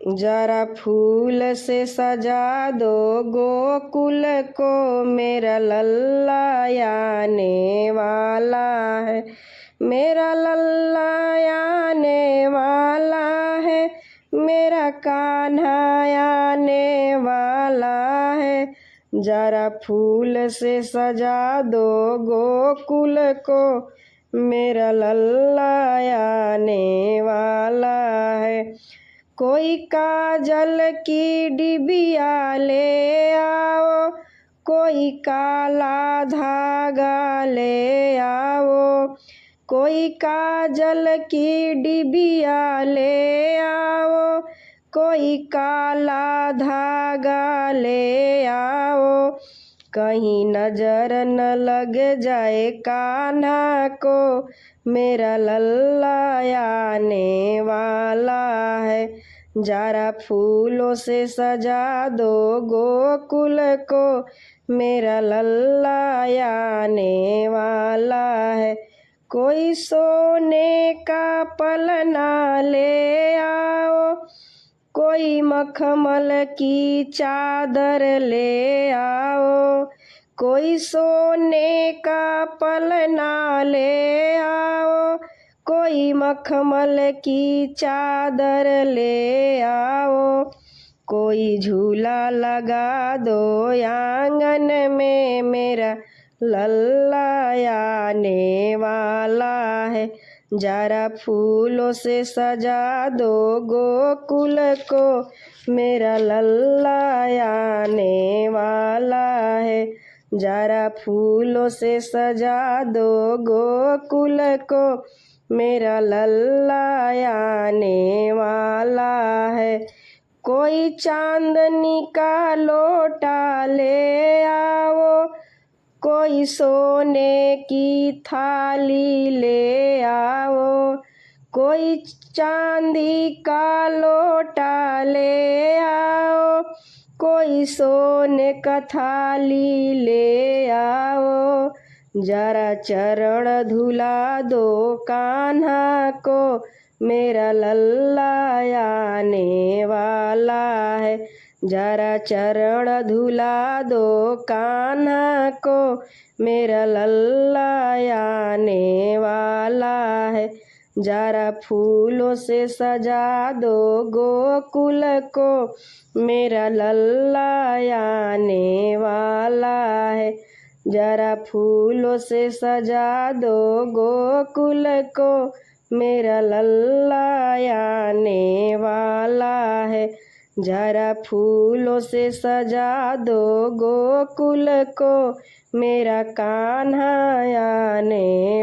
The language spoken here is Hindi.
जरा फूल से सजा दो गोकुल को, मेरा लल्ला आने वाला है, मेरा लल्ला आने वाला है, मेरा कान्हा आने वाला है। जरा फूल से सजा दो गोकुल को, मेरा लल्ला आने वाला है। कोई काजल की डिबिया ले आओ, कोई काला धागा ले आओ, कोई काजल की डिबिया ले आओ, कोई काला धागा ले आओ, कहीं नजर न लग जाए कान्हा को, मेरा लल्ला आने वाला है। जरा फूलों से सजा दो गोकुल को, मेरा लल्ला आने वाला है। कोई सोने का पलना ले आओ, कोई मखमल की चादर ले आओ, कोई सोने का पलना ले आओ, कोई मखमल की चादर ले आओ, कोई झूला लगा दो आंगन में, मेरा लल्ला आने वाला है। जरा फूलों से सजा दो गोकुल को, मेरा लल्ला आने वाला है। जरा फूलों से सजा दो गोकुल को, मेरा लल्ला आने वाला है। कोई चांदनी का लोटा ले आओ, कोई सोने की थाली ले आओ, कोई चांदी का लोटा ले आओ, कोई सोने का थाली ले आओ। जरा चरण धुला दो कान्हा को, मेरा लल्ला आने वाला है। जरा चरण धुला दो कान्हा को, मेरा लल्ला आने वाला है। जरा फूलों से सजा दो गोकुल को, मेरा लल्ला आने वाला है। जरा फूलों से सजा दो गोकुल को, मेरा लल्ला आने वाला है। जरा फूलों से सजा दो गोकुल को, मेरा कान्हा आने